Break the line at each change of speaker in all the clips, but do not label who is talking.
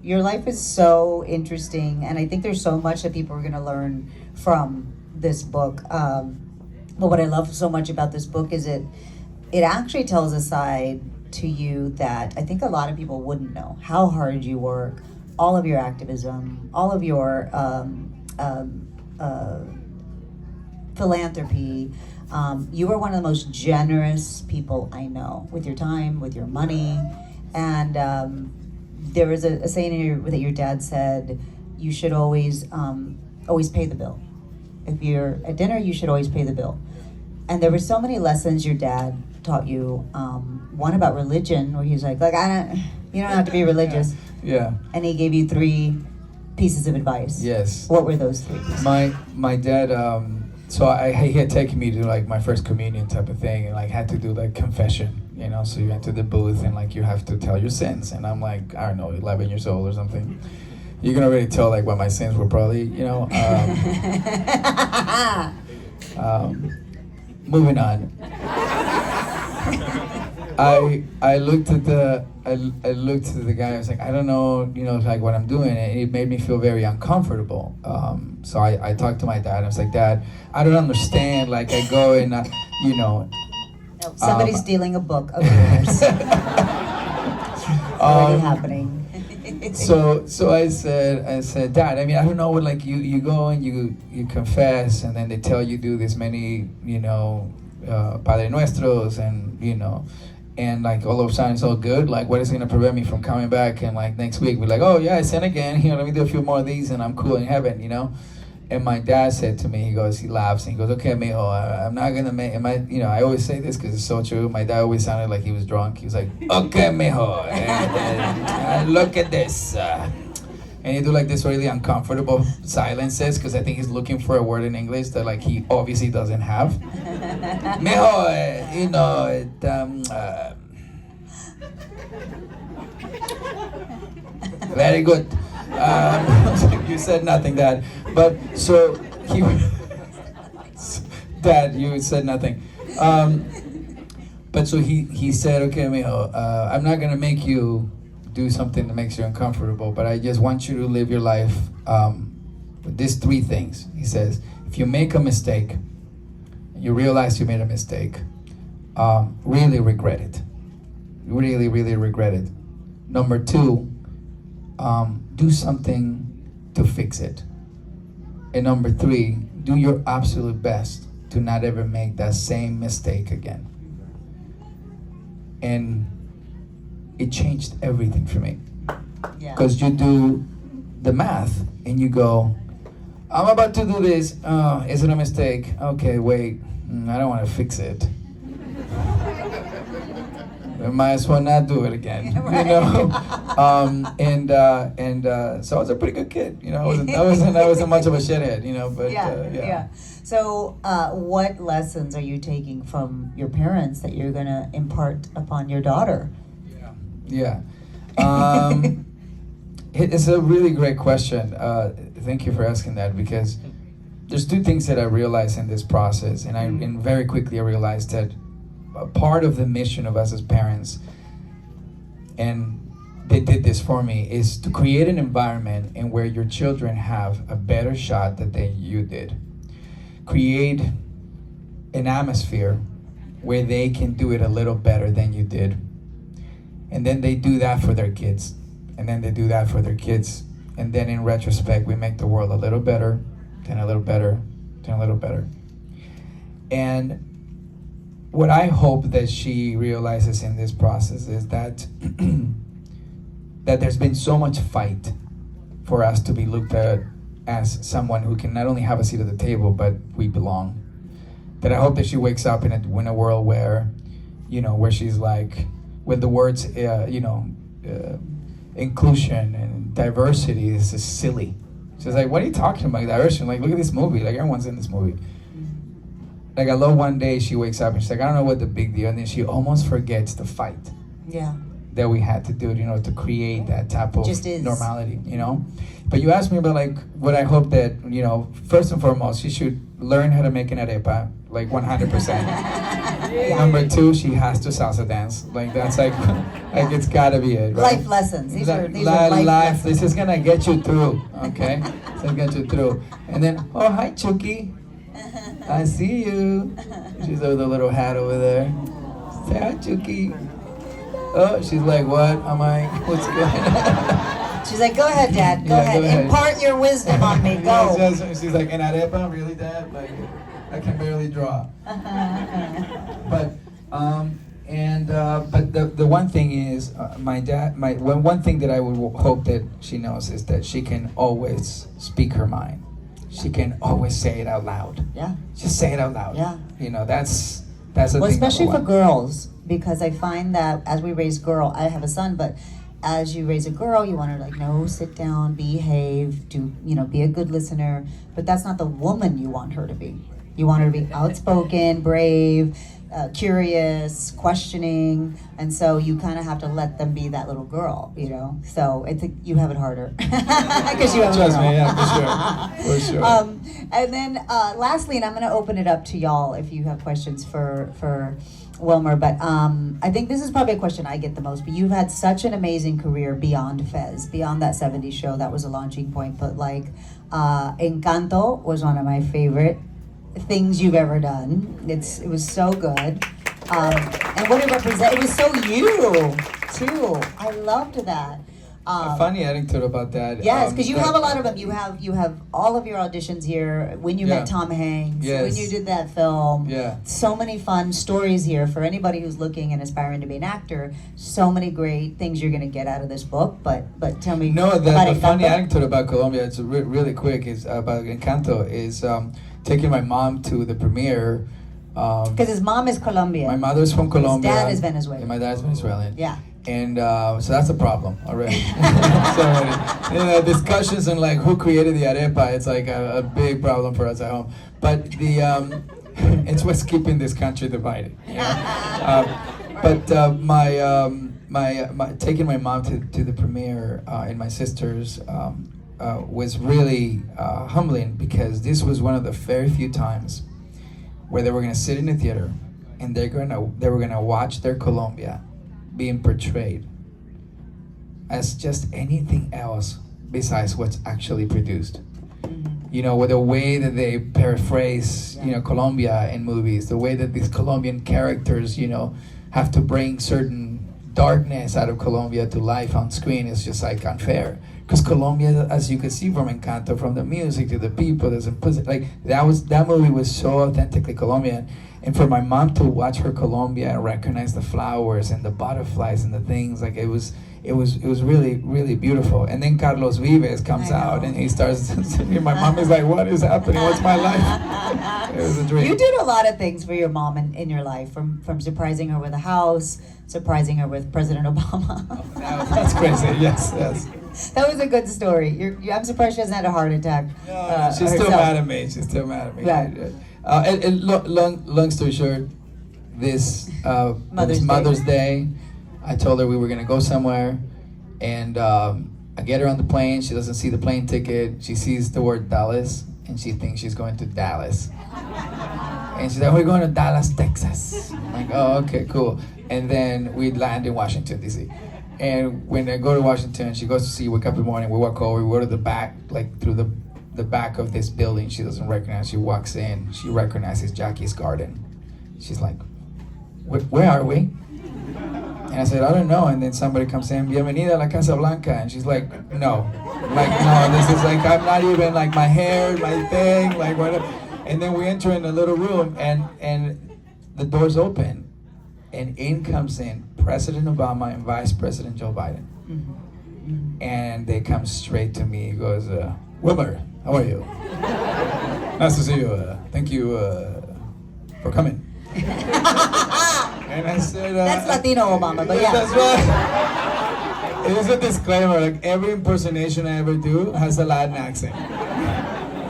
Your life is so interesting, and I think there's so much that people are going to learn from this book. But what I love so much about this book is it actually tells a side to you that I think a lot of people wouldn't know. How hard you work, all of your activism, all of your philanthropy. You are one of the most generous people I know with your time, with your money. And there was a saying in that your dad said, you should always pay the bill. If you're at dinner, you should always pay the bill. And there were so many lessons your dad taught you. One about religion, where he's like, you don't have to be religious.
Yeah.
And he gave you 3 pieces of advice.
Yes.
What were those 3?
My dad, so he had taken me to like my first communion type of thing, and like had to do like confession, you know. So you went to the booth and like you have to tell your sins, and I'm like, I don't know, 11 years old or something. You can already tell like what my sins were probably, you know. Moving on. I looked at the guy. I was like, I don't know, you know, like what I'm doing, and it made me feel very uncomfortable. So I talked to my dad. I was like, Dad, I don't understand. Like I go and you know.
No, somebody's stealing a book of yours. Already happening.
So I said, Dad, I mean, I don't know what, like you go and you confess, and then they tell you do this many, you know, Padre Nuestros, and you know. And like all of a sudden it's all good. Like what is gonna prevent me from coming back and like next week be like, oh yeah, I sin again. You know, let me do a few more of these and I'm cool in heaven. You know. And my dad said to me, he laughs and he goes, okay, mijo, I'm not gonna make. You know, I always say this because it's so true. My dad always sounded like he was drunk. He was like, okay, mijo, and look at this. And he do like this really uncomfortable silences because I think he's looking for a word in English that like he obviously doesn't have. Mijo, you know, very good. You said nothing, Dad. But so he, Dad, you said nothing. But so he said, okay, mijo, I'm not gonna make you do something that makes you uncomfortable, but I just want you to live your life with these 3 things. He says, if you make a mistake, you realize you made a mistake, really regret it. Really, really regret it. Number 2, do something to fix it. And number 3, do your absolute best to not ever make that same mistake again. And it changed everything for me. Because you do the math and you go, I'm about to do this. Is it a mistake? Okay, wait. I don't want to fix it. I might as well not do it again. Right. You know. So I was a pretty good kid. You know, I wasn't much of a shithead. You know, but yeah.
So, what lessons are you taking from your parents that you're gonna impart upon your daughter?
Yeah. It's a really great question. Thank you for asking that, because there's 2 things that I realized in this process, and very quickly I realized that a part of the mission of us as parents, and they did this for me, is to create an environment in where your children have a better shot than you did. Create an atmosphere where they can do it a little better than you did. And then they do that for their kids. And then they do that for their kids. And then in retrospect, we make the world a little better, then a little better, then a little better. And what I hope that she realizes in this process is that that there's been so much fight for us to be looked at as someone who can not only have a seat at the table, but we belong. That I hope that she wakes up in a world where, you know, where she's like, with the words, inclusion and diversity is just silly. She's like, what are you talking about, diversity? Like, look at this movie. Like, everyone's in this movie. Like, I love one day she wakes up and she's like, I don't know what the big deal. And then she almost forgets the fight.
Yeah.
That we had to do, you know, to create that type of normality, you know? But you asked me about, like, what I hope that, you know, first and foremost, she should learn how to make an arepa, like 100%. Number 2, she has to salsa dance. Like, that's Like it's gotta be it, right?
Life lessons. These are life lessons.
This is gonna get you through, okay? This is gonna get you through. And then, oh, hi, Chucky. I see you. She's with a little hat over there. Say hi, Chucky. Oh, she's like, what? I'm like, what's going on?
She's like, go ahead, Dad. Go
Yeah,
ahead.
go ahead.
Impart your wisdom on me. Go.
She's like, an arepa? Really, Dad? Like, I can barely draw. But the one thing is, one thing that I would hope that she knows is that she can always speak her mind. She can always say it out loud.
Yeah.
Just say it out loud.
Yeah.
You know, that's the
Well,
thing.
especially for
number one.
girls, because I find that as we raise I have a son, but as you raise a girl, you want her to like, no, sit down, behave, be a good listener. But that's not the woman you want her to be. You want her to be outspoken, brave, curious, questioning, and so you kind of have to let them be that little girl, So you have it harder because you have
Trust
a girl.
me, yeah, for sure.
And then lastly, and I'm going to open it up to y'all if you have questions for Wilmer, but I think this is probably a question I get the most, but you've had such an amazing career beyond Fez, beyond that 70s show. That was a launching point, but like Encanto was one of my favorite things you've ever done. It was so good. And what it represented, it was so you too. I loved that.
A funny anecdote about that.
Yes, because you have a lot of them. You have all of your auditions here. When you met Tom Hanks,
Yes.
when you did that film.
Yeah.
So many fun stories here for anybody who's looking and aspiring to be an actor. So many great things you're going to get out of this book. But tell me
No,
about
the funny
Encanto.
anecdote about Colombia, it's really quick, is about Encanto, is taking my mom to the premiere.
Because his mom is Colombian.
My mother's from Colombia.
His dad is Venezuelan.
And my dad's Venezuelan.
Yeah.
And so that's a problem already. So discussions on like who created the arepa, it's like a big problem for us at home. But it's what's keeping this country divided. But my taking my mom to the premiere and my sisters was really humbling, because this was one of the very few times where they were gonna sit in the theater and they were gonna watch their Colombia being portrayed as just anything else besides what's actually produced. With the way that they paraphrase, Colombia in movies, the way that these Colombian characters, have to bring certain darkness out of Colombia to life on screen is just like unfair. Because Colombia, as you can see from Encanto, from the music to the people, there's like that movie was so authentically Colombian. And for my mom to watch her Colombia and recognize the flowers and the butterflies and the things, like it was really, really beautiful. And then Carlos Vives comes out and he starts singing. My mom is like, what is happening? What's my life? It was a dream.
You did a lot of things for your mom in your life, from surprising her with a house, surprising her with President Obama.
That's crazy, yes.
That was a good story. I'm surprised she hasn't had a heart attack.
She's still
herself.
mad at me. She's still mad at me.
Right.
And long story short, this Mother's Day, I told her we were gonna go somewhere, and I get her on the plane. She doesn't see the plane ticket. She sees the word Dallas, and she thinks she's going to Dallas. And she's like, we're going to Dallas, Texas. I'm like, oh, okay, cool. And then we land in Washington, D.C. And when I go to Washington, she goes to see, wake up in the morning, we walk over, we go to the back, like through the back of this building she doesn't recognize. She walks in, she recognizes Jackie's garden. She's like, where are we? And I said, I don't know. And then somebody comes in, bienvenida a la Casa Blanca. And she's like, no. Like, no, this is like, I'm not even, like, my hair, my thing, like, whatever. And then we enter in a little room, and the doors open, and in comes in President Obama and Vice President Joe Biden. And they come straight to me. He goes, Wilmer, how are you? Nice to see you. Thank you for coming. And I said,
That's Latino Obama, but yeah.
That's right. It is a disclaimer, like every impersonation I ever do has a Latin accent.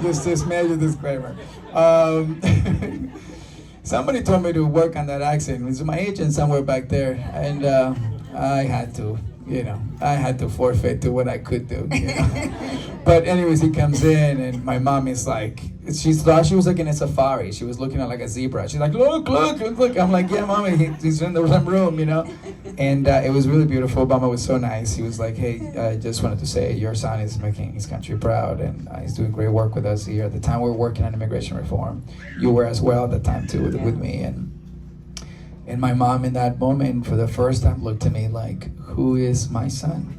Just major disclaimer. Somebody told me to work on that accent. It's my agent somewhere back there, and I had to. you know, I had to forfeit to what I could do. You know? But anyways, he comes in, and my mom is like, she thought she was like in a safari. She was looking at like a zebra. She's like, look, look, look, look. I'm like, yeah, mommy, he's in the same room, you know. And it was really beautiful. Obama was so nice. He was like, hey, I just wanted to say your son is making his country proud, and he's doing great work with us here. At the time we were working on immigration reform. You were as well at the time too with me. And my mom in that moment for the first time looked at me like, who is my son?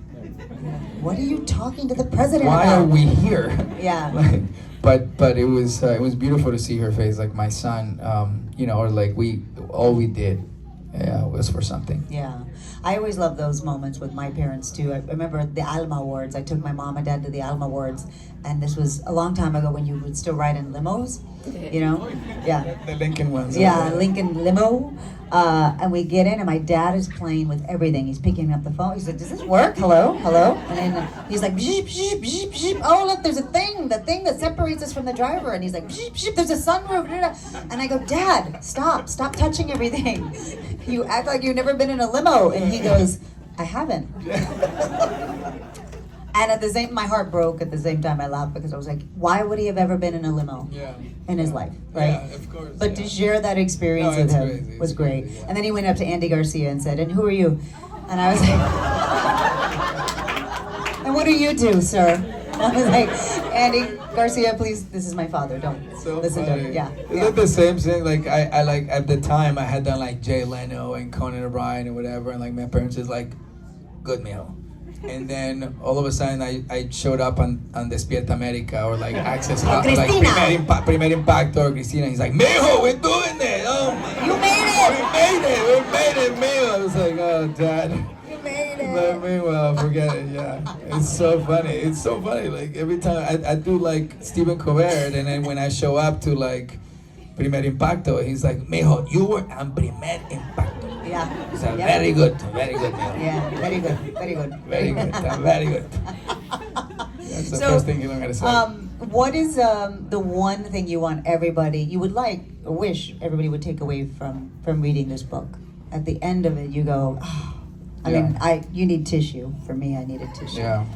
What are you talking to the president
Why
about?
are we here?
Yeah.
Like, but it was beautiful to see her face, like my son, you know, or like all we did was for something.
Yeah. I always love those moments with my parents too. I remember the Alma Awards. I took my mom and dad to the Alma Awards, and this was a long time ago when you would still ride in limos, you know? Yeah.
The Lincoln ones.
Yeah, Lincoln limo. And we get in, and my dad is playing with everything. He's picking up the phone. He's like, does this work? Hello? Hello? And then he's like, bzz, bzz, bzz, bzz. Oh, look, there's a thing, the thing that separates us from the driver. And he's like, bzz, bzz, there's a sunroof. And I go, Dad, stop touching everything. You act like you've never been in a limo. And he goes, I haven't. And at the same, my heart broke. At the same time, I laughed because I was like, why would he have ever been in a limo in his life, right?
Yeah, of course.
But to share that experience
No,
with him
crazy.
was
It's
great.
crazy, yeah.
And then he went up to Andy Garcia and said, and who are you? And I was like, and what do you do, sir? I was like, Andy Garcia, please, this is my father. Don't
So
listen
funny.
to him. Yeah.
Is it the same thing? Like I like at the time I had done like Jay Leno and Conan O'Brien and whatever, and like my parents was like, good meal. And then all of a sudden I showed up on Despierta America or like Access
Oh,
like
Cristina.
Primer Impacto or Cristina. He's like, mijo, we're doing it. Oh my
You made
we made it, mijo. I was like, oh dad.
You made it.
But meanwhile, forget it. Yeah, it's so funny. It's so funny. Like every time I do like Stephen Colbert, and then when I show up to like Primer Impacto, he's like, mijo, you were on Primer Impacto.
Yeah.
So
Yep.
very good, mijo.
Yeah, very good, very good.
Very good, very good. That's the
So,
first thing you learn how to say.
What is the one thing you want everybody, you would like or wish everybody would take away from reading this book? At the end of it, you go, oh, I mean, you need tissue. For me, I needed tissue.
Yeah.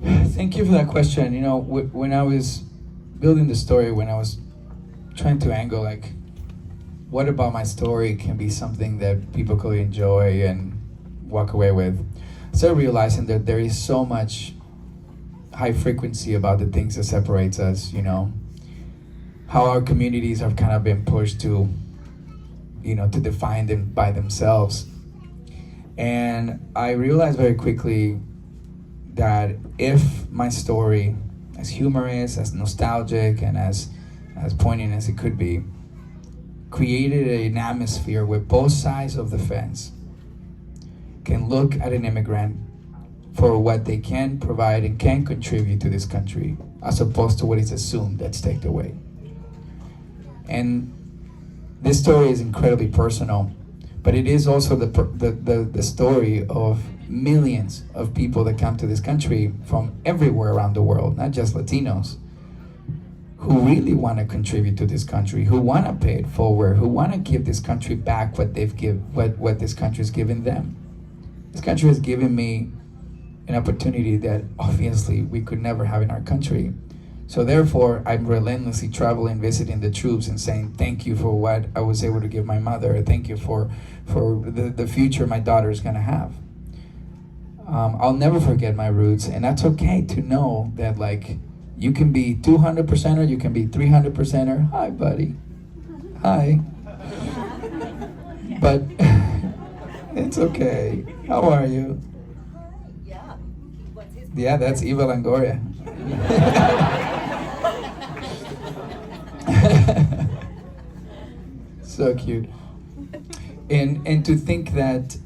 Thank you for that question. You know, when I was building the story, when I was trying to angle like, what about my story can be something that people could enjoy and walk away with, I started realizing that there is so much high frequency about the things that separates us, you know, how our communities have kind of been pushed to, you know, to define them by themselves. And I realized very quickly that if my story, as humorous, as nostalgic, and as poignant as it could be, created an atmosphere where both sides of the fence can look at an immigrant for what they can provide and can contribute to this country, as opposed to what is assumed that's taken away. And this story is incredibly personal, but it is also the story of millions of people that come to this country from everywhere around the world, not just Latinos, who really want to contribute to this country, who want to pay it forward, who want to give this country back what this country has given them. This country has given me an opportunity that obviously we could never have in our country. So therefore, I'm relentlessly traveling, visiting the troops and saying, thank you for what I was able to give my mother. Thank you for the future my daughter is going to have. I'll never forget my roots, and that's okay to know that, like, you can be 200%er, you can be 300%er. Hi, buddy. Hi. But it's okay. How are you? Yeah, that's Eva Longoria. So cute. And to think that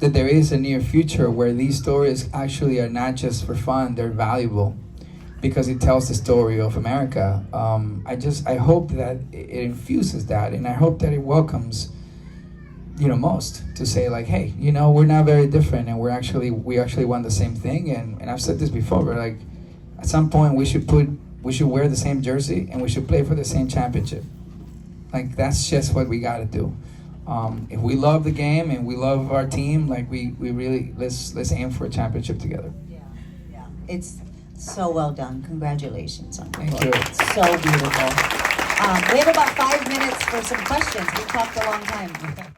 that there is a near future where these stories actually are not just for fun, they're valuable because it tells the story of America. I hope that it infuses that, and I hope that it welcomes, you know, most to say like, hey, you know, we're not very different, and we actually want the same thing. And I've said this before, but like, at some point we should wear the same jersey and we should play for the same championship. Like, that's just what we gotta do. if we love the game and we love our team, like we really let's aim for a championship together.
Yeah. It's so well done. Congratulations on your
Thank
book.
you.
It's so beautiful. We have about 5 minutes for some questions. We talked a long time.